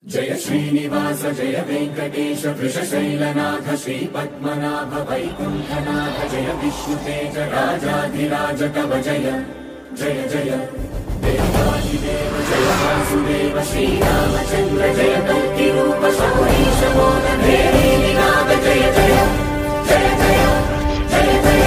जय श्रीनिवास जय वेंकटेश वृषशैलनाथ श्री पद्मनाभ वैकुंठनाथ जय विष्णुतेज राजाधिराज कव जय जय जय देवादिदेव जय वासुदेव श्रीरामचंद्र जय कल्कि रूप शौरीश मोदधेरी निनाद जय जय जय जय जय जय।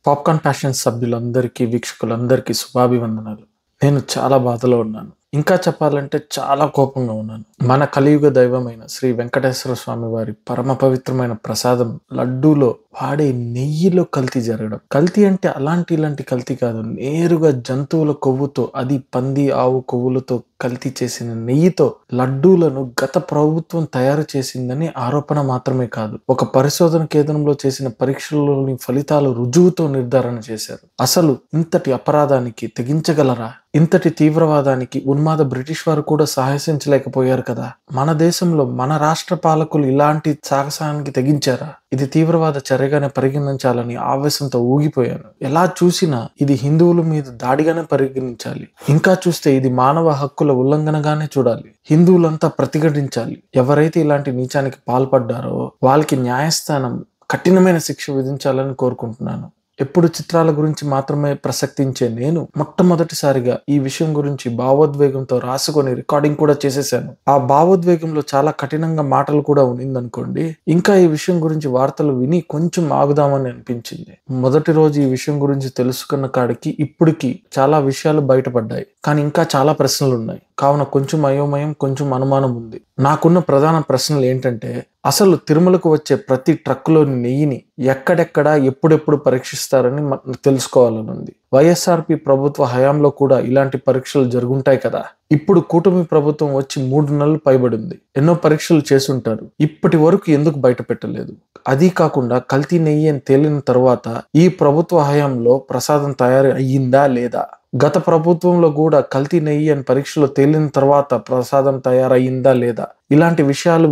పాప్కార్న్ ప్యాషన్ సభ్యులందరికీ వీక్షకులందరికీ శుభాభివందనాలు. నేను చాలా బాధలో ఉన్నాను. ఇంకా చెప్పాలంటే చాలా కోపంగా ఉన్నాను. మన కలియుగ దైవమైన శ్రీ వెంకటేశ్వర స్వామి వారి పరమ పవిత్రమైన ప్రసాదం లడ్డూలో వాడే నెయ్యిలో కల్తీ జరగడం. కల్తీ అంటే ఇలాంటి కల్తీ కాదు, నేరుగా జంతువుల కొవ్వుతో, అది పంది ఆవు కొవ్వులతో కల్తీ చేసిన నెయ్యితో లడ్డూలను గత ప్రభుత్వం తయారు చేసిందని ఆరోపణ మాత్రమే కాదు, ఒక పరిశోధన కేంద్రంలో చేసిన పరీక్షల్లోని ఫలితాలు రుజువుతో నిర్ధారణ చేశారు. అసలు ఇంతటి అపరాధానికి తెగించగలరా? ఇంతటి తీవ్రవాదానికి ఉన్మాద బ్రిటిష్ వారు కూడా సాహసించలేకపోయారు కదా. మన దేశంలో మన రాష్ట్ర పాలకులు ఇలాంటి సాహసానికి తెగించారా? ఇది తీవ్రవాద చర్యగానే పరిగణించాలని ఆవేశంతో ఊగిపోయాను. ఎలా చూసినా ఇది హిందువుల మీద దాడిగానే పరిగణించాలి. ఇంకా చూస్తే ఇది మానవ హక్కుల ఉల్లంఘనగానే చూడాలి. హిందువులంతా ప్రతిఘటించాలి. ఎవరైతే ఇలాంటి నీచానికి పాల్పడ్డారో వాళ్ళకి న్యాయస్థానం కఠినమైన శిక్ష విధించాలని కోరుకుంటున్నాను. ఎప్పుడు చిత్రాల గురించి మాత్రమే ప్రసక్తించే నేను మొట్టమొదటిసారిగా ఈ విషయం గురించి భావోద్వేగంతో రాసుకొని రికార్డింగ్ కూడా చేసేసాను. ఆ భావోద్వేగంలో చాలా కఠినంగా మాటలు కూడా ఉన్నిందనుకోండి. ఇంకా ఈ విషయం గురించి వార్తలు విని కొంచెం ఆగుదామని అనిపించింది. మొదటి రోజు ఈ విషయం గురించి తెలుసుకున్న కాడికి ఇప్పటికి చాలా విషయాలు బయటపడ్డాయి. కానీ ఇంకా చాలా ప్రశ్నలు ఉన్నాయి. కావున కొంచెం అయోమయం, కొంచెం అనుమానం ఉంది. నాకున్న ప్రధాన ప్రశ్నలు ఏంటంటే, అసలు తిరుమలకు వచ్చే ప్రతి ట్రక్కులోని నెయ్యిని ఎక్కడెక్కడ ఎప్పుడెప్పుడు పరీక్షిస్తారని తెలుసుకోవాలని ఉంది. వైఎస్ఆర్పి ప్రభుత్వ హయాంలో కూడా ఇలాంటి పరీక్షలు జరుగుంటాయి కదా. ఇప్పుడు కూటమి ప్రభుత్వం వచ్చి 3 నెలలు పైబడింది. ఎన్నో పరీక్షలు చేసుంటారు. ఇప్పటి వరకు ఎందుకు బయట పెట్టలేదు? అది కాకుండా కల్తీ నెయ్యి అని తేలిన తర్వాత ఈ ప్రభుత్వ హయాంలో ప్రసాదం తయారు అయ్యిందా లేదా? గత ప్రభుత్వంలో కూడా కల్తీ నెయ్యి అని పరీక్షలో తేలిన తర్వాత ప్రసాదం తయారయ్యిందా లేదా? ఇలాంటి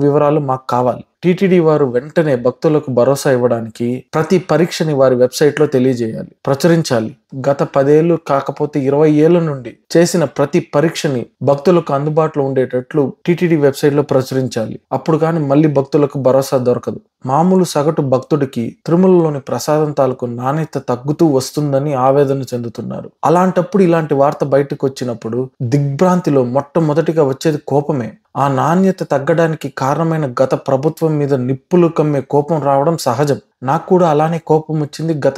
వివరాలు మాకు కావాలి. టీటీడీ వారు వెంటనే భక్తులకు భరోసా ఇవ్వడానికి ప్రతి పరీక్షని వారి వెబ్సైట్ లో తెలియజేయాలి, ప్రచురించాలి. గత 10 ఏళ్ళు కాకపోతే 20 ఏళ్ల నుండి చేసిన ప్రతి పరీక్షని భక్తులకు అందుబాటులో ఉండేటట్లు టీటీడీ వెబ్సైట్ లో ప్రచురించాలి. అప్పుడు కానీ మళ్ళీ భక్తులకు భరోసా దొరకదు. మామూలు సగటు భక్తుడికి తిరుమలలోని ప్రసాదం తాలూకు నాణ్యత తగ్గుతూ వస్తుందని ఆవేదన చెందుతున్నారు. అలాంటప్పుడు ఇలాంటి వార్త బయటకు వచ్చినప్పుడు దిగ్భ్రాంతిలో మొట్టమొదటిగా వచ్చేది కోపమే. ఆ నాణ్యత తగ్గడానికి కారణమైన గత ప్రభుత్వం మీద నిప్పులు కమ్మే కోపం రావడం సహజం. నాకు కూడా అలానే కోపం వచ్చింది. గత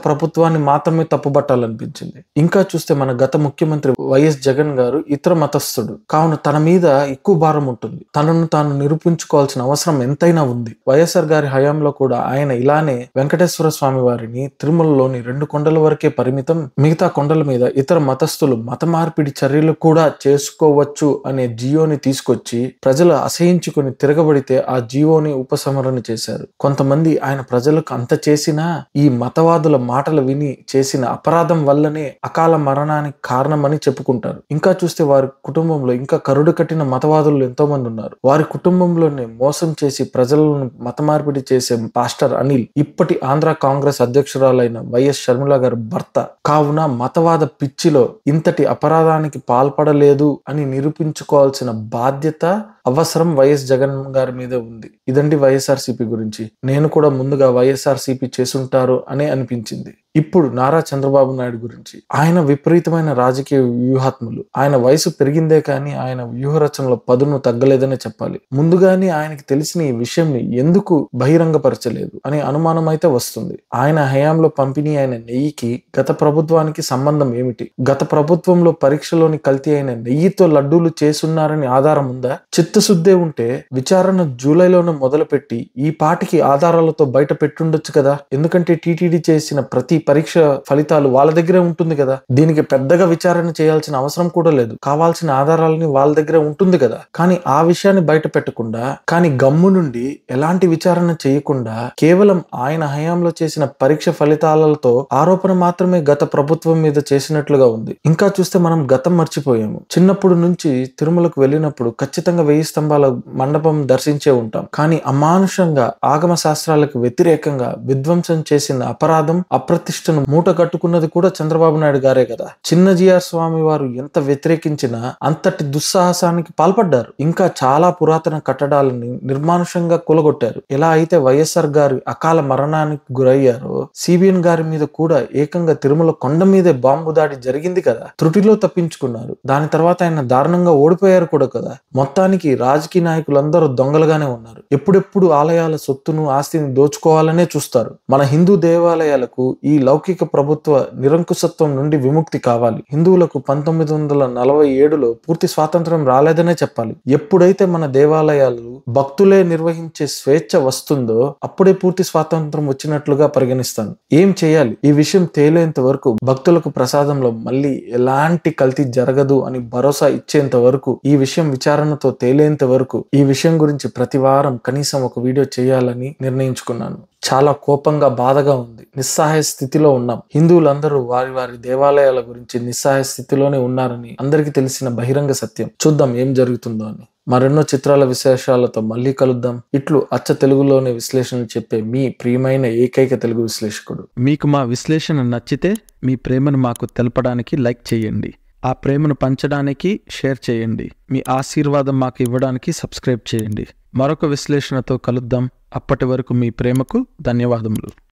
ప్రభుత్వాన్ని మాత్రమే తప్పుబట్టాలనిపించింది. ఇంకా చూస్తే మన గత ముఖ్యమంత్రి వైఎస్ జగన్ గారు ఇతర మతస్థుడు కావున తన మీద ఎక్కువ భారం ఉంటుంది. తనను తాను నిరూపించుకోవాల్సిన అవసరం ఎంతైనా ఉంది. వైఎస్ఆర్ గారి హయాంలో కూడా ఆయన ఇలానే వెంకటేశ్వర స్వామి వారిని తిరుమలలోని 2 కొండల వరకే పరిమితం, మిగతా కొండల మీద ఇతర మతస్థులు మత మార్పిడి చర్యలు కూడా చేసుకోవచ్చు అనే జియోని తీసుకొచ్చి ప్రజలు అసహించుకుని తిరగబడితే ఆ జియోని ఉపసంహరణ చేశారు. కొంతమంది ఆయన ప్రజలకు అంత చేసినా ఈ మతవాదుల మాటలు విని చేసిన అపరాధం వల్లనే అకాల మరణానికి కారణమని చెప్పుకుంటారు. ఇంకా చూస్తే వారి కుటుంబంలో ఇంకా కరుడు కట్టిన మతవాదులు ఎంతో మంది ఉన్నారు. వారి కుటుంబంలోనే మోసం చేసి ప్రజలను మత మార్పిడి చేసే పాస్టర్ అనిల్ ఇప్పటి ఆంధ్ర కాంగ్రెస్ అధ్యక్షురాలైన వైఎస్ షర్మిల గారి భర్త. కావున మతవాద పిచ్చిలో ఇంతటి అపరాధానికి పాల్పడలేదు అని నిరూపించుకోవాల్సిన బాధ్యత, అవసరం వైఎస్ జగన్ గారి మీద ఉంది. ఇదండి వైఎస్ఆర్సీపీ గురించి. నేను కూడా ముందుగా వైఎస్ఆర్సీపీ చేసుంటారు అనే అనిపించింది. ఇప్పుడు నారా చంద్రబాబు నాయుడు గురించి. ఆయన విపరీతమైన రాజకీయ వ్యూహాత్ములు. ఆయన వయసు పెరిగిందే కానీ ఆయన వ్యూహ రచనలో పదును తగ్గలేదనే చెప్పాలి. ముందుగానే ఆయనకి తెలిసిన ఈ విషయంని ఎందుకు బహిరంగపరచలేదు అనే అనుమానం అయితే వస్తుంది. ఆయన హయాంలో పంపిణీ అయిన నెయ్యికి గత ప్రభుత్వానికి సంబంధం ఏమిటి? గత ప్రభుత్వంలో పరీక్షలోని కల్తీ అయిన నెయ్యితో లడ్డూలు చేసున్నారని ఆధారం ఉందా? చిత్తశుద్ధే ఉంటే విచారణ జూలైలోనే మొదలుపెట్టి ఈ పాటికి ఆధారాలతో బయట పెట్టుండొచ్చు కదా. ఎందుకంటే టీటీడీ చేసిన ప్రతి పరీక్ష ఫలితాలు వాళ్ళ దగ్గరే ఉంటుంది కదా. దీనికి పెద్దగా విచారణ చేయాల్సిన అవసరం కూడా లేదు. కావాల్సిన ఆధారాలని వాళ్ళ దగ్గరే ఉంటుంది కదా. కానీ ఆ విషయాన్ని బయట పెట్టకుండా, కానీ గమ్ము నుండి ఎలాంటి విచారణ చేయకుండా కేవలం ఆయన హయాంలో చేసిన పరీక్ష ఫలితాలతో ఆరోపణ మాత్రమే గత ప్రభుత్వం మీద చేసినట్లుగా ఉంది. ఇంకా చూస్తే మనం గతం మర్చిపోయాము. చిన్నప్పుడు నుంచి తిరుమలకు వెళ్ళినప్పుడు ఖచ్చితంగా 1000 స్తంభాల మండపం దర్శించే ఉంటాం. కానీ అమానుషంగా ఆగమ శాస్త్రాలకు వ్యతిరేకంగా విధ్వంసం చేసిన అపరాధం, అప్రత్య ప్రతిష్టను మూట కట్టుకున్నది కూడా చంద్రబాబు నాయుడు గారే కదా. చిన్నజీఆర్ స్వామి వారు ఎంత వ్యతిరేకించినా అంతటి దుస్సాహసానికి పాల్పడ్డారు. ఇంకా చాలా పురాతన కట్టడాలని నిర్మానుషంగా కూలగొట్టారు. ఎలా అయితే వైఎస్ఆర్ గారి అకాల మరణానికి గురయ్యారో సిబిఎన్ గారి మీద కూడా ఏకంగా తిరుమల కొండ మీదే బాంబు దాడి జరిగింది కదా. త్రుటిలో తప్పించుకున్నారు. దాని తర్వాత ఆయన దారుణంగా ఓడిపోయారు కూడా కదా. మొత్తానికి రాజకీయ నాయకులందరూ దొంగలుగానే ఉన్నారు. ఎప్పుడెప్పుడు ఆలయాల సొత్తును ఆస్తిని దోచుకోవాలనే చూస్తారు. మన హిందూ దేవాలయాలకు ఈ లౌకిక ప్రభుత్వ నిరంకుశత్వం నుండి విముక్తి కావాలి. హిందువులకు 1947లో పూర్తి స్వాతంత్రం రాలేదనే చెప్పాలి. ఎప్పుడైతే మన దేవాలయాలు భక్తులే నిర్వహించే స్వేచ్ఛ వస్తుందో అప్పుడే పూర్తి స్వాతంత్రం వచ్చినట్లుగా పరిగణిస్తాను. ఏం చేయాలి? ఈ విషయం తేలేంత వరకు, భక్తులకు ప్రసాదంలో మళ్ళీ ఎలాంటి కల్తీ జరగదు అని భరోసా ఇచ్చేంత వరకు, ఈ విషయం విచారణతో తేలేంత వరకు ఈ విషయం గురించి ప్రతి వారం కనీసం ఒక వీడియో చేయాలని నిర్ణయించుకున్నాను. చాలా కోపంగా, బాధగా ఉంది. నిస్సహాయ స్థితిలో ఉన్నాం. హిందువులందరూ వారి వారి దేవాలయాల గురించి నిస్సహాయ స్థితిలోనే ఉన్నారని అందరికీ తెలిసిన బహిరంగ సత్యం. చూద్దాం ఏం జరుగుతుందో అని. మరెన్నో చిత్రాల విశేషాలతో మళ్ళీ కలుద్దాం. ఇట్లు అచ్చ తెలుగులోనే విశ్లేషణ చెప్పే మీ ప్రియమైన ఏకైక తెలుగు విశ్లేషకుడు. మీకు మా విశ్లేషణ నచ్చితే మీ ప్రేమను మాకు తెలపడానికి లైక్ చేయండి. ఆ ప్రేమను పంచడానికి షేర్ చేయండి. మీ ఆశీర్వాదం మాకు ఇవ్వడానికి సబ్స్క్రైబ్ చేయండి. మరొక విశ్లేషణతో కలుద్దాం. అప్పటి వరకు మీ ప్రేమకు ధన్యవాదములు.